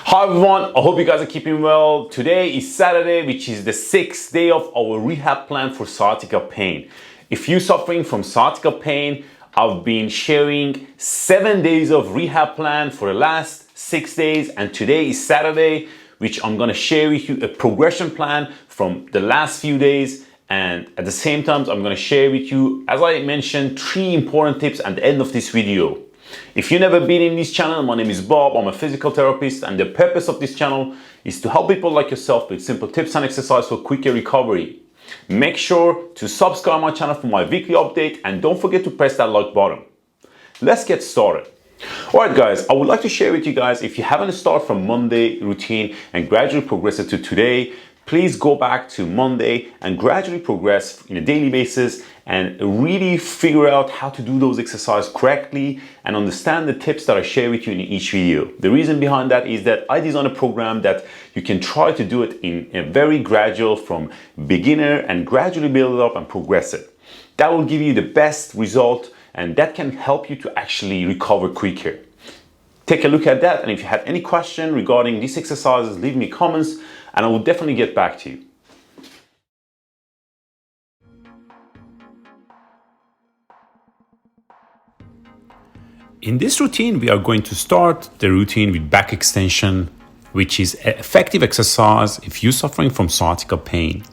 Hi everyone, I hope you guys are keeping well. Today is Saturday, which is the 6th day of our rehab plan for sciatica pain. If you're suffering from sciatica pain, I've been sharing 7 days of rehab plan for the last 6 days, and today is Saturday, which I'm gonna share with you a progression plan from the last few days. And at the same time, I'm gonna share with you, as I mentioned, 3 important tips at the end of this video. If you've never been in this channel, my name is Bob. I'm a physical therapist, and the purpose of this channel is to help people like yourself with simple tips and exercise for quicker recovery. Make sure to subscribe my channel for my weekly update, and don't forget to press that like button. Let's get started. Alright guys, I would like to share with you guys, if you haven't started from Monday routine and gradually progress it to today, please go back to Monday and gradually progress on a daily basis and really figure out how to do those exercises correctly and understand the tips that I share with you in each video. The reason behind that is that I designed a program that you can try to do it in a very gradual, from beginner, and gradually build it up and progress it. That will give you the best result, and that can help you to actually recover quicker. Take a look at that, and if you have any question regarding these exercises, leave me comments and I will definitely get back to you. In this routine, we are going to start the routine with back extension, which is an effective exercise if you're suffering from sciatica pain.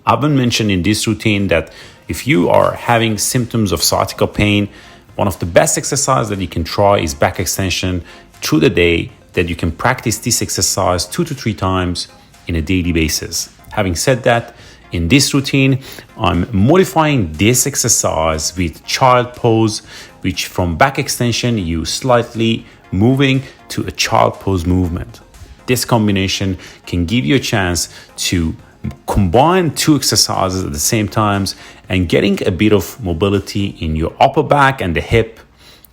I've been mentioned in this routine that if you are having symptoms of sciatica pain, one of the best exercises that you can try is back extension through the day, that you can practice this exercise 2 to 3 times in a daily basis. Having said that, in this routine, I'm modifying this exercise with child pose, which from back extension, you slightly moving to a child pose movement. This combination can give you a chance to combine 2 exercises at the same time and getting a bit of mobility in your upper back and the hip,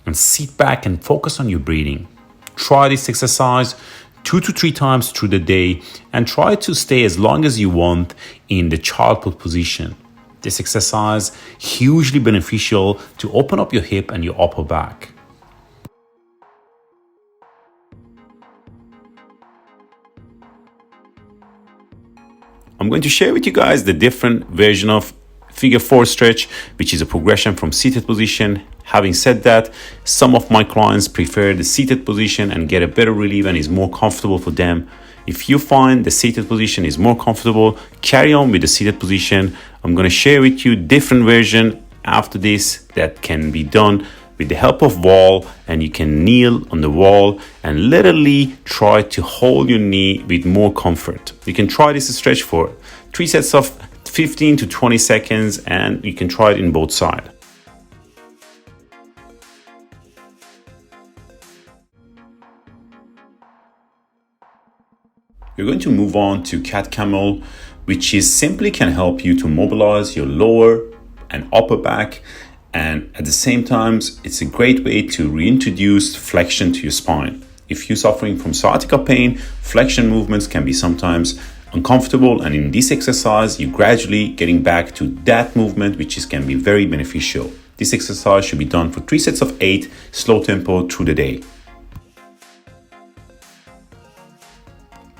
and sit back and focus on your breathing. Try this exercise 2 to 3 times through the day and try to stay as long as you want in the child pose position. This exercise hugely beneficial to open up your hip and your upper back. I'm going to share with you guys the different version of figure 4 stretch, which is a progression from seated position. Having said that, some of my clients prefer the seated position and get a better relief and is more comfortable for them. If you find the seated position is more comfortable, carry on with the seated position. I'm going to share with you different version after this that can be done with the help of wall, and you can kneel on the wall and literally try to hold your knee with more comfort. You can try this stretch for 3 sets of 15 to 20 seconds, and you can try it in both sides. You're going to move on to cat camel, which is simply can help you to mobilize your lower and upper back, and at the same time it's a great way to reintroduce flexion to your spine. If you're suffering from sciatica pain, flexion movements can be sometimes uncomfortable, and in this exercise you're gradually getting back to that movement, which can be very beneficial. This exercise should be done for 3 sets of 8, slow tempo through the day.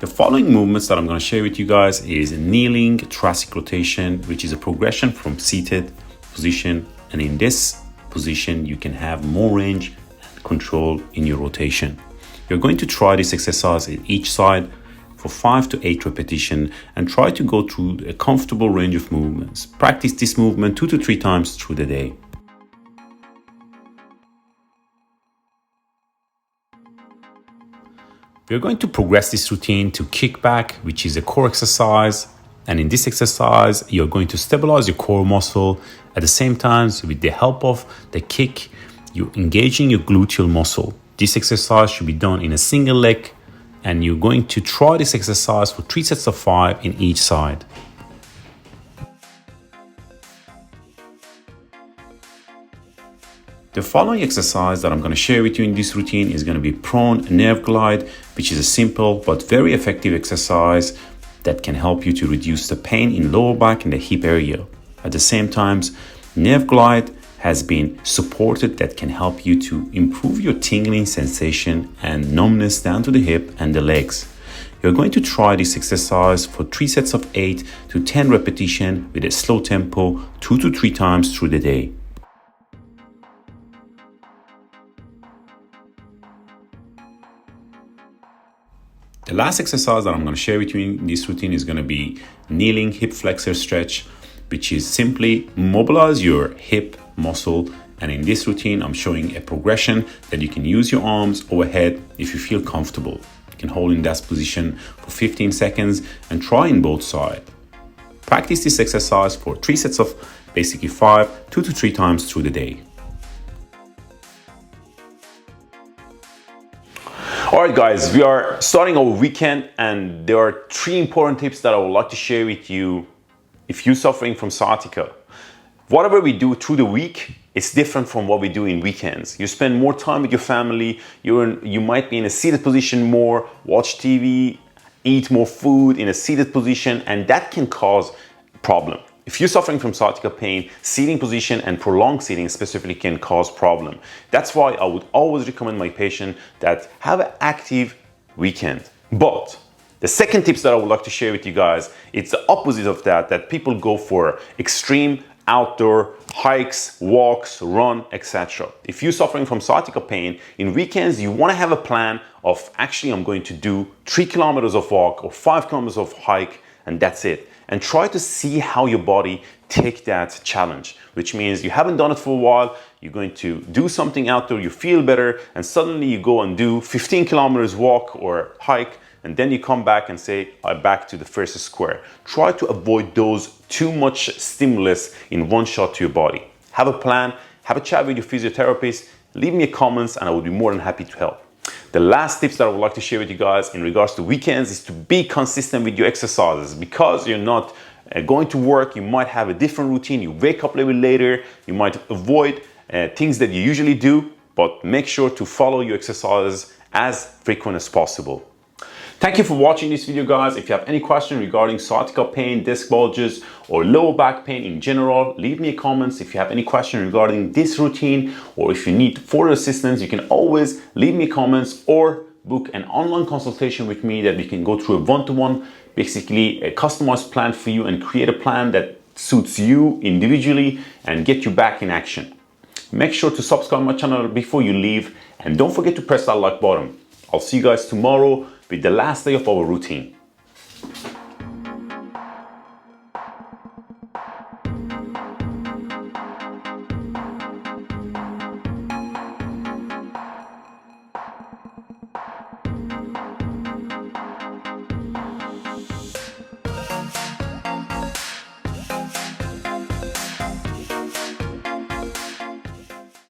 The following movements that I'm going to share with you guys is kneeling thoracic rotation, which is a progression from seated position, and in this position you can have more range and control in your rotation. You're going to try this exercise in each side for 5 to 8 repetitions and try to go through a comfortable range of movements. Practice this movement 2 to 3 times through the day. We're going to progress this routine to kickback, which is a core exercise. And in this exercise, you're going to stabilize your core muscle. At the same time, with the help of the kick, you're engaging your gluteal muscle. This exercise should be done in a single leg, and you're going to try this exercise for 3 sets of 5 in each side. The following exercise that I'm going to share with you in this routine is going to be prone nerve glide, which is a simple but very effective exercise that can help you to reduce the pain in lower back and the hip area. At the same time, nerve glide has been supported that can help you to improve your tingling sensation and numbness down to the hip and the legs. You're going to try this exercise for 3 sets of 8 to 10 repetitions with a slow tempo 2 to 3 times through the day. The last exercise that I'm going to share with you in this routine is going to be kneeling hip flexor stretch, which is simply mobilize your hip muscle. And in this routine, I'm showing a progression that you can use your arms overhead if you feel comfortable. You can hold in that position for 15 seconds and try in both sides. Practice this exercise for 3 sets of basically 5, 2 to 3 times through the day. Alright guys, we are starting our weekend and there are 3 important tips that I would like to share with you if you're suffering from sciatica. Whatever we do through the week is different from what we do in weekends. You spend more time with your family, you might be in a seated position more, watch TV, eat more food in a seated position, and that can cause problem. If you're suffering from sciatica pain, seating position and prolonged seating specifically can cause problem. That's why I would always recommend my patient that have an active weekend. But the second tips that I would like to share with you guys, it's the opposite of that people go for extreme outdoor hikes, walks, run, etc. If you're suffering from sciatica pain, in weekends you want to have a plan of actually I'm going to do 3 kilometers of walk or 5 kilometers of hike and that's it. And try to see how your body take that challenge, which means you haven't done it for a while, you're going to do something outdoor, you feel better, and suddenly you go and do 15 kilometers walk or hike, and then you come back and say, I'm back to the first square. Try to avoid those too much stimulus in one shot to your body. Have a plan, have a chat with your physiotherapist, leave me a comments, and I would be more than happy to help. The last tips that I would like to share with you guys in regards to weekends is to be consistent with your exercises. Because you're not going to work, you might have a different routine, you wake up a little bit later, you might avoid things that you usually do, but make sure to follow your exercises as frequent as possible. Thank you for watching this video guys. If you have any question regarding sciatica pain, disc bulges, or lower back pain in general, leave me a comments. If you have any question regarding this routine or if you need further assistance, you can always leave me comments or book an online consultation with me that we can go through a one-to-one, basically a customized plan for you and create a plan that suits you individually and get you back in action. Make sure to subscribe my channel before you leave and don't forget to press that like button. I'll see you guys tomorrow with the last day of our routine.